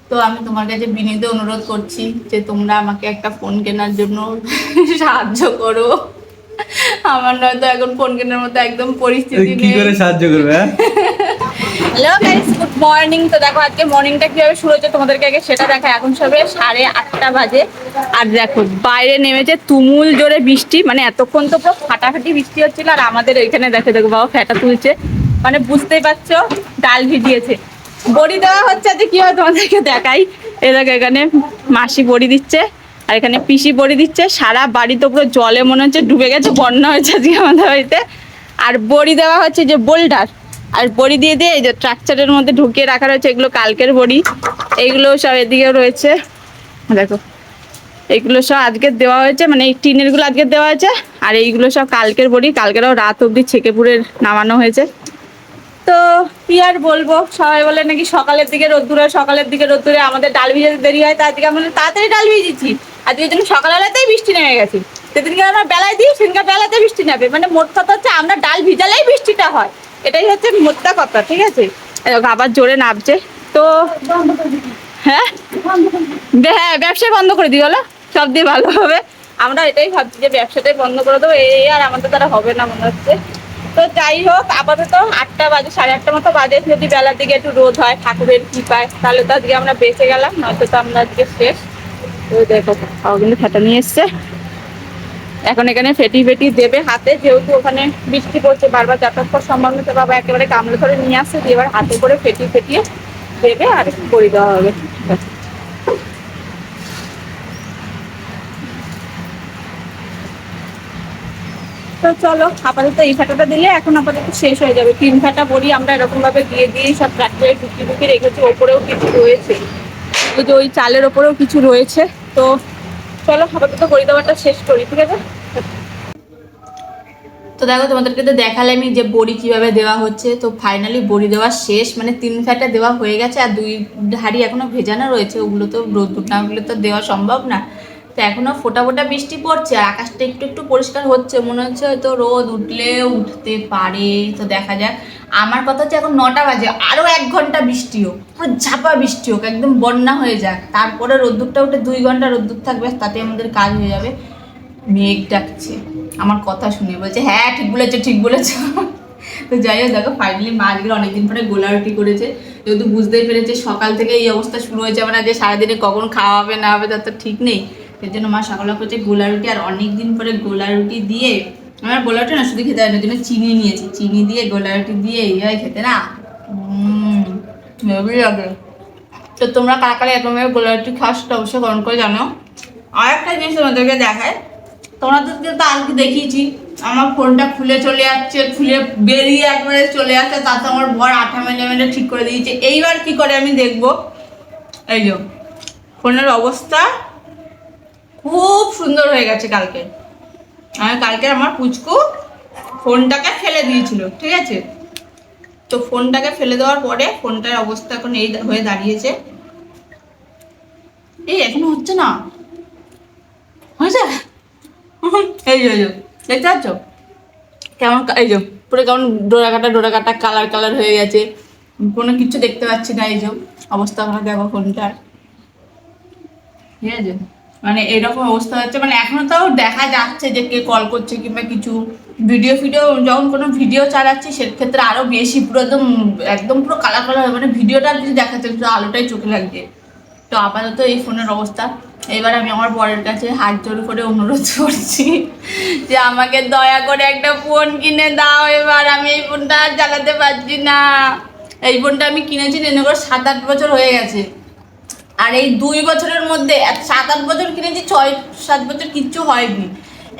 তো আমি তোমার কাছে বিনীত অনুরোধ করছি যে তোমরা আমাকে একটা ফোন কেনার জন্য সাহায্য করো। আমার নয়তো এখন ফোন কেনার মতো একদম পরিস্থিতি কি নেই। করে সাহায্য করবে? হ্যাঁ, হ্যালো গাইস, গুড মর্নিং। তো দেখো আজকে মর্নিংটা কিভাবে শুরু হচ্ছে তোমাদেরকে আগে সেটা দেখা। এখন সবে 8:30 বাজে আর দেখো বাইরে নেমেছে তুমুল জোরে বৃষ্টি, মানে এতক্ষণ তো পুরো ফাটাফাটি বৃষ্টি হচ্ছিল। আর আমাদের ওইখানে দেখো দেখো বাবা ফ্যাটা তুলছে, মানে বুঝতেই পারছো ডাল ভিজিয়েছে। বড়ি দেওয়া হচ্ছে আজকে কি হয় তোমাদেরকে দেখাই। এই দেখো এখানে মাসি বড়ি দিচ্ছে আর এখানে পিসি বড়ি দিচ্ছে। সারা বাড়ি তো পুরো জলে মনে হচ্ছে ডুবে গেছে, বন্যা হয়েছে আজকে আমাদের বাড়িতে। আর বড়ি দেওয়া হচ্ছে যে বোল্ডার, আর বড়ি দিয়ে দিয়ে এই যে ট্রাকচারের মধ্যে ঢুকিয়ে রাখা রয়েছে, এগুলো কালকের বড়ি। এইগুলো সব এদিকে রয়েছে দেখো, এইগুলো সব আজকে দেওয়া হয়েছে, মানে এই টিনের গুলো আজকে দেওয়া হয়েছে। আর এইগুলো সব কালকের বড়ি, কালকেরও রাত অবধি ছেঁকে পুড়ে নামানো হয়েছে। তো কি আর বলবো, সবাই বলে নাকি সকালের দিকে রোদ্দুর হয়, সকালের দিকে রোদ্দুরে আমাদের ডাল ভিজাতে দেরি হয়। তার দিকে আমরা তাড়াতাড়ি ডাল ভিজেছি, আজকে জন্য সকালবেলাতেই বৃষ্টি নেমে গেছে। সেদিনকে আমরা বেলায় দিই, সেদিনকে বেলাতে বৃষ্টি নেবে, মানে মোট কথা হচ্ছে আমরা ডাল ভিজালেই বৃষ্টিটা হয়, এটাই হচ্ছে মোটটা কথা, ঠিক আছে। আবার জোরে নামছে তো। হ্যাঁ হ্যাঁ, ব্যবসায় বন্ধ করে দিই বলো, সব দিয়ে ভালো হবে। আমরা এটাই ভাবছি যে ব্যবসাটাই বন্ধ করে দেবো, এই আর আমাদের দ্বারা হবে না মনে হচ্ছে। তো যাই হোক, আপাতত 8টা বাজে, 8:30 মতো বাজে। যদি বেলার দিকে একটু রোদ হয়, ঠাকুরের কৃপায়, তাহলে তো আজকে আমরা বেঁচে গেলাম, নয়তো তো আমরা আজকে শেষ। তো দেখো খাওয়া কিন্তু ফেটা নিয়ে এসছে, এখন এখানে ফেটি ফেটি দেবে হাতে, যেহেতু ওখানে বৃষ্টি পড়ছে, বারবার যাতায়াত করার সম্ভব নয়। তো বাবা একেবারে গামলা ধরে নিয়ে আসছে, দিয়ে এবার হাতে করে ফেটিয়ে ফেটিয়ে দেবে আর করে দেওয়া হবে। তো চলো, আপাতত এই ফাটাটা দিলে এখন আপাতত শেষ হয়ে যাবে। 3 ফাটা বড়ি আমরা এরকম ভাবে দিয়ে দিয়ে সব ট্রাক্টরে ঢুকিয়ে ঢুকিয়ে রেখেছি। ওপরেও কিছু রয়েছে, ওই যে ওই চালের ওপরেও কিছু রয়েছে। তো চলো আপাতত বড়ি দেওয়াটা শেষ করি, ঠিক আছে। তো দেখো তোমাদেরকে তো দেখালামই যে বড়ি কিভাবে দেওয়া হচ্ছে। তো ফাইনালি বড়ি দেওয়া শেষ, মানে 3 ফাটা দেওয়া হয়ে গেছে আর 2 হাঁড়ি এখনো ভেজানো রয়েছে। ওগুলো তো রোদ্দুর না হলে তো দেওয়া সম্ভব না। তো এখনো ফোটা ফোটা বৃষ্টি পড়ছে আর আকাশটা একটু একটু পরিষ্কার হচ্ছে, মনে হচ্ছে হয়তো রোদ উঠলেও উঠতে পারে। তো দেখা যাক। আমার কথা হচ্ছে এখন 9টা বাজে, আরো 1 ঘন্টা বৃষ্টি হোক, পুরো ঝাপা বৃষ্টি হোক, একদম বন্যা হয়ে যাক, তারপরে রোদ্দুরটা উঠে 2 ঘন্টা রোদ্দুর থাকবে, তাতে আমাদের কাজ হয়ে যাবে। মেঘ ডাকছে আমার কথা শুনে, বলছে হ্যাঁ ঠিক বলেছো ঠিক বলেছো। তো যাই হোক, দেখো ফাইনালি মা আজকে অনেকদিন পরে গোলা রুটি করেছে, যেহেতু বুঝতেই পেরেছে সকাল থেকে এই অবস্থা শুরু হয়ে যাবে না, যে সারাদিনে কখন খাওয়া হবে না হবে তার তো ঠিক নেই। সেই জন্য মা সকালে করছে গোলা রুটি, আর অনেকদিন পরে গোলা রুটি দিয়ে, আমার গোলা রুটি না শুধু খেতে হয় না, জন্য চিনি নিয়েছি, চিনি দিয়ে গোলা রুটি দিয়ে এই হয় খেতে না, হেভি লাগে। তো তোমরা কারা কারা এরকম গোলা রুটি খাও সেটা অবশ্যই কমেন্ট করে জানো। আর একটা জিনিস তোমাদেরকে দেখায়, তোমাদেরকে তো আজকে দেখিয়েছি আমার ফোনটা খুলে চলে যাচ্ছে, খুলে বেরিয়ে একবারে চলে যাচ্ছে, তাতে আমার বর আঠা মেলে মেলে ঠিক করে দিয়েছে। এইবার কি করে আমি দেখবো। এই যে ফোনের অবস্থা খুব সুন্দর হয়ে গেছে কালকে। কালকে আমার পুচকু ফোনটাকে ফেলে দিয়েছিল, ঠিক আছে। তো ফোনটাকে ফেলে দেওয়ার পরে ফোনটার অবস্থা এখন এই হয়ে দাঁড়িয়েছে। এই এখনো হচ্ছে না, হয়েছে। এই যে দেখতে পাচ্ছ কেমন, এই যে পুরো কেমন ডোরা কাটা কালার কালার হয়ে গেছে, কোনো কিছু দেখতে পাচ্ছি না। এই যে অবস্থা আমার দেখো ফোনটার, ঠিক আছে। মানে এরকম অবস্থা হচ্ছে, মানে এখনো তাও দেখা যাচ্ছে যে কে কল করছে কিংবা কিছু। ভিডিও ফিডিও যখন কোনো ভিডিও চালাচ্ছি সেক্ষেত্রে আরো বেশি পুরো একদম একদম পুরো কালার কালার হয়, মানে ভিডিওটা যদি দেখাচ্ছে পুরো আলোটাই চোখে লাগছে। তো আপাতত এই ফোনের অবস্থা। এবার আমি আমার বরের কাছে হাত জোর করে অনুরোধ করছি যে আমাকে দয়া করে একটা ফোন কিনে দাও, এবার আমি এই ফোনটা আর চালাতে পারছি না। এই ফোনটা আমি কিনেছি নেনে করে 7-8 বছর হয়ে গেছে, আর এই 2 বছরের মধ্যে 7-8 বছর কিনেছি, 6-7 বছর কিচ্ছু হয়নি।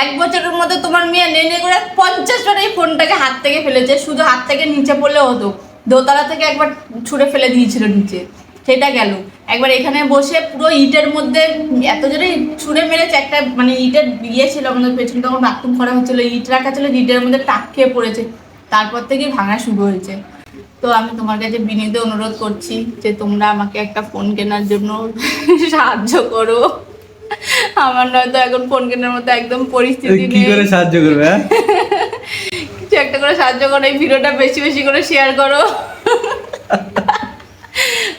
1 বছরের মধ্যে তোমার মেয়ে নেনে করে 50 বার এই ফোনটাকে হাত থেকে ফেলেছে। শুধু হাত থেকে নিচে পড়লে হতো, দোতলা থেকে একবার ছুঁড়ে ফেলে দিয়েছিল নিচে, সেটা গেল। একবার এখানে বসে পুরো ইটের মধ্যে এত জোরে ছুঁড়ে মেরেছে, একটা মানে ইটের ইয়ে ছিল আমাদের পেছনে, তখন বাথরুম করা হচ্ছিল, ইট রাখা ছিল, ইটের মধ্যে টাক খেয়ে পড়েছে, তারপর থেকেই ভাঙা শুরু হয়েছে। তো আমি তোমার কাছে বিনীত অনুরোধ করছি যে তোমরা আমাকে একটা ফোন কেনার জন্য সাহায্য করো। আমার নয়তো এখন ফোন কেনার মতো একদম পরিস্থিতি কি নেই। করে সাহায্য করবে? হ্যাঁ, কিছু একটা করে সাহায্য করো, এই ভিডিওটা বেশি বেশি করে শেয়ার করো।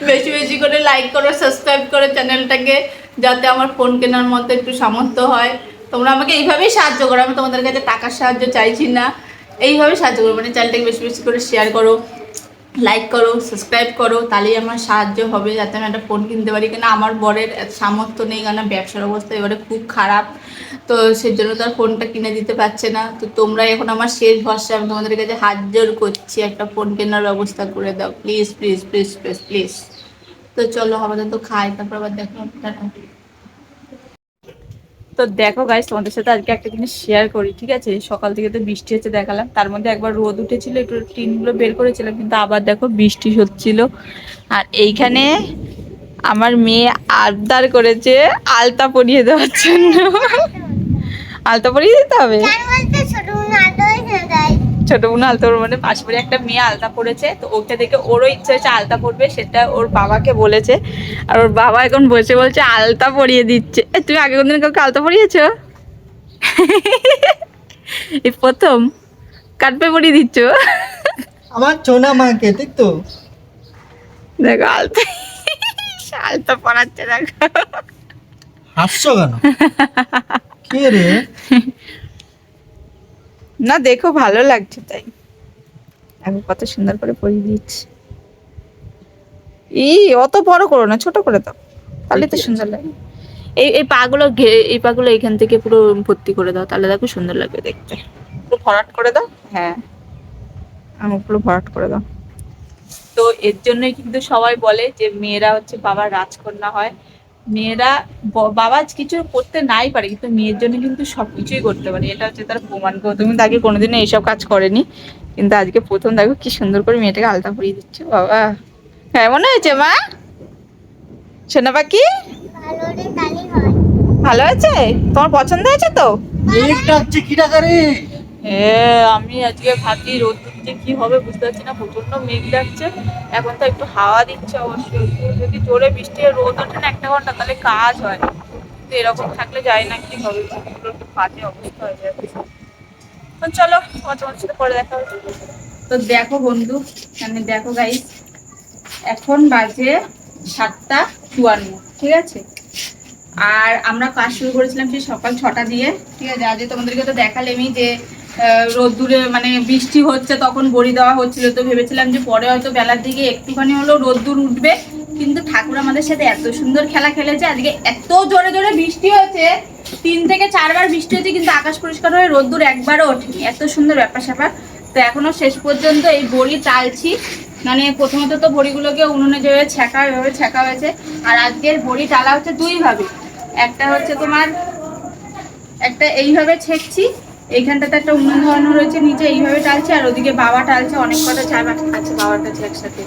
বেশি বেশি করে লাইক করো, সাবস্ক্রাইব করো চ্যানেলটাকে, যাতে আমার ফোন কেনার মতো একটু সামর্থ্য হয়। তোমরা আমাকে এইভাবেই সাহায্য করো, আমি তোমাদের কাছে টাকার সাহায্য চাইছি না, এইভাবে সাহায্য করো, মানে চ্যানেলটাকে বেশি বেশি করে শেয়ার করো, লাইক করো, সাবস্ক্রাইব করো, তাহলেই আমার সাহায্য হবে যাতে আমি একটা ফোন কিনতে পারি। কেন আমার বরের সামর্থ্য নেই, কারণ ব্যবসার অবস্থা এবারে খুব খারাপ, তো সেই জন্য তার ফোনটা কিনে দিতে পারছে না। তো তোমরা এখন আমার শেষ ভরসা, আমি তোমাদের কাছে হাত জোর করছি, একটা ফোন কেনার ব্যবস্থা করে দাও please please please please please. তো চলো আমাদের তো খাই, তারপর আবার দেখো। তো দেখো গাইস, তোমাদের সাথে আজকে একটা জিনিস শেয়ার করি, ঠিক আছে? সকাল থেকে তো বৃষ্টি হচ্ছে দেখালাম, তার মধ্যে একবার রোদ উঠেছিল, একটু টিনগুলো বের করেছিলাম, কিন্তু আবার দেখো বৃষ্টি হচ্ছিল। আর এইখানে আমার মেয়ে আবদার করেছে আলতা পরিয়ে দেওয়ার জন্য। আলতা পরিয়ে দিতে হবে, ছোট বোন আলতা পরবে, মানে পাশ করে একটা মেয়ে আলতা পরেছে, তো ওকে দেখে ওরও ইচ্ছে হচ্ছে আলতা পরবে, সেটা ওর বাবাকে বলেছে। আর ওর বাবা এখন বসে বলছে আলতা পরিয়ে দিচ্ছে। তুমি আগে কোনদিন কাউকে আলতা পরিয়েছো? এই প্রথম কাটপে পরিয়ে দিচ্ছ? আমার চোনা মাকে, ঠিক তো? দেখো আলতা, আলতা পরাচ্ছে দেখো। হাসছো কেন? কি রে? না দেখো ভালো লাগছে তাই, এখন কত সুন্দর করে পরিয়ে দিচ্ছি। অত বড় করো না, ছোট করে দাও, তাহলে তো সুন্দর লাগে। এই পাগুলো এই পাগুলো এখান থেকে পুরো ভর্তি করে দাও, তাহলে দেখো সুন্দর লাগবে দেখতে। পুরো ভরাট করে দাও, হ্যাঁ পুরো ভরাট করে দাও। তো এর জন্যই কিন্তু সবাই বলে যে মেয়েরা হচ্ছে বাবার রাজকন্যা হয়। মেয়েরা বাবা কিছু করতে নাই পারে, কিন্তু মেয়ের জন্য কিন্তু সবকিছুই করতে পারে, এটা হচ্ছে তার প্রমাণ। তুমি তো আগে কোনোদিনও এইসব কাজ করেনি, কিন্তু আজকে প্রথম দেখো কি সুন্দর করে মেয়েটাকে আলতা পরিয়ে দিচ্ছে। বাবা কেমন হয়েছে মা? সোনা পাখি ভালো আছে? তোমার পছন্দ হয়েছে তো? একটা হচ্ছে কি টাকা রে? হ্যাঁ আমি আজকে ভাবছি রোদ দিচ্ছে কি হবে বুঝতে পারছি না, প্রচন্ড মেঘ ডাকছে। এখন তো একটু হাওয়া দিচ্ছে অবশ্যই, যদি জোরে বৃষ্টি আর রোদ ওঠে না 1 ঘন্টা তাহলে কাজ হয়, কিন্তু এরকম থাকলে যায় না কি হবে, একটু বাজে অবস্থা হয়ে যাবে। তো চলো তোমার সাথে পরে দেখা হবে। তো দেখো বন্ধু, মানে দেখো গাইস, এখন বাজে 7টা 52, ঠিক আছে? আর আমরা কাজ শুরু করেছিলাম সেই সকাল 6টা দিয়ে, ঠিক আছে? আজকে তোমাদেরকে তো দেখালামই যে রোদ্দুরে মানে বৃষ্টি হচ্ছে, তখন বড়ি দেওয়া হচ্ছিল, তো ভেবেছিলাম যে পরে হয়তো বেলার দিকে একটুখানি হলো রোদ্দুর উঠবে, কিন্তু ঠাকুর আমাদের সাথে এত সুন্দর খেলা খেলেছে, আজকে এত জোরে জোরে বৃষ্টি হয়েছে, 3 থেকে 4 বার বৃষ্টি হয়েছে, কিন্তু আকাশ পরিষ্কার হয়ে রোদ্দুর একবারও ওঠেনি, এত সুন্দর ব্যাপার স্যাপার। তো এখনো শেষ পর্যন্ত এই বড়ি টালছি, মানে প্রথমত তো বড়িগুলোকে উনুনে যেভাবে ছ্যাঁকা হয়েছে, আর আজকের বড়ি টালা হচ্ছে 2 ভাবে। একটা হচ্ছে তোমার, একটা এইভাবে ছেঁকছি, এইখানটাতে একটা উনুন ধরানো রয়েছে নিচে, এইভাবে টালছে, আর ওদিকে বাবা টালছে, অনেক কটা চাল আছে বাবার কাছে একসাথে।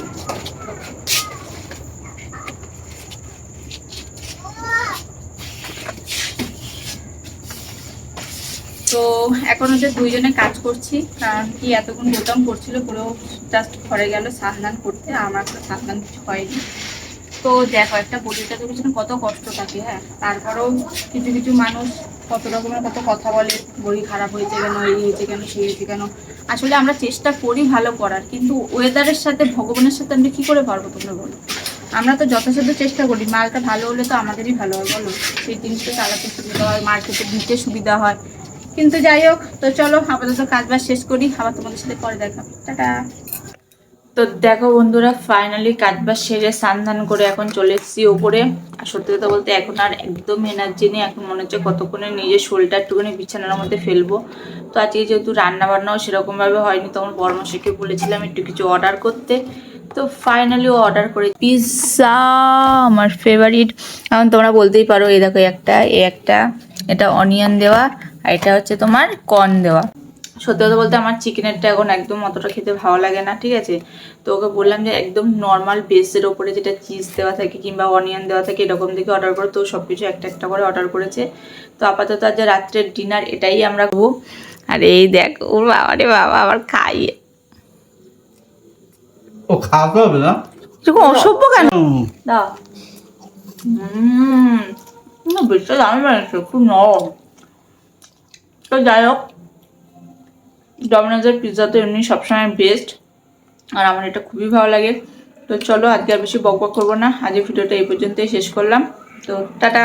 তো এখন হচ্ছে 2জনে কাজ করছি, কারণ কি এতক্ষণ বোতাম করছিল, পুরো জাস্ট ঘরে গেল স্নান করতে, আমার তো স্নান কিছু হয়নি। তো দেখো একটা বডিটাতে পিছনে কত কষ্ট থাকে, হ্যাঁ, তারপরেও কিছু কিছু মানুষ কত রকমের কত কথা বলে, বড়ি খারাপ হয়েছে কেন, এই হয়েছে কেন, সেই হয়েছে কেন। আসলে আমরা চেষ্টা করি ভালো করার, কিন্তু ওয়েদারের সাথে ভগবানের সাথে আমরা কি করে পারবো তোমরা বলো? আমরা তো যথাসাধ্য চেষ্টা করি, মালটা ভালো হলে তো আমাদেরই ভালো হয় বলো, সেই জিনিসটা চালাতে সুবিধা হয়, মার্কেটে দিতে সুবিধা হয়। কিন্তু যাই হোক, তো চলো আপাতত কাজ বাজ শেষ করি, আবার তোমাদের সাথে পরে দেখা, টাটা। তো দেখো বন্ধুরা, ফাইনালি কাজ বাজ সেরে স্নান ধান করে এখন চলে এসেছি ওপরে। আর সত্যি কথা বলতে এখন আর একদম এনার্জি নেই, এখন মনে হচ্ছে কতক্ষণে নিজের শরীরটা একটুখানি বিছানার মধ্যে ফেলবো। তো আজকে যেহেতু রান্না বান্নাও সেরকমভাবে হয়নি, তখন বর্মশাইকে বলেছিলাম একটু কিছু অর্ডার করতে, তো ফাইনালি ও অর্ডার করে পিৎজা, আমার ফেভারিট। এখন তোমরা বলতেই পারো এই দেখো একটা, এটা অনিয়ন দেওয়া, আর এটা হচ্ছে তোমার কর্ন দেওয়া। সত্যি কথা বলতে আমার চিকেনেরটা এখন একদম অতটা খেতে ভালো লাগে না, ঠিক আছে? তো ওকে বললাম যে একদম নর্মাল বেসের ওপরে যেটা চিজ দেওয়া থাকে কিংবা অনিয়ন দেওয়া থাকে এরকম দিকে অর্ডার করো, তো সব কিছু একটা একটা করে অর্ডার করেছে। তো আপাতত আজ রাত্রের ডিনার এটাই আমরা খাবো। আর এই দেখ ওর বাবা রে বাবা আবার খাইয়ে, ও খাওয়াতে হবে না? এরকম অসভ্য কেন? দাও। বেশি দামি বানিয়েছে, খুব নরম। তো যাই হোক, ডমিনোজের পিৎজা তো এমনি সবসময় বেস্ট, আর আমার এটা খুবই ভালো লাগে। তো চলো আজকে আর বেশি বক বক করবো না, আজকে ভিডিওটা এই পর্যন্তই শেষ করলাম। তো টাটা।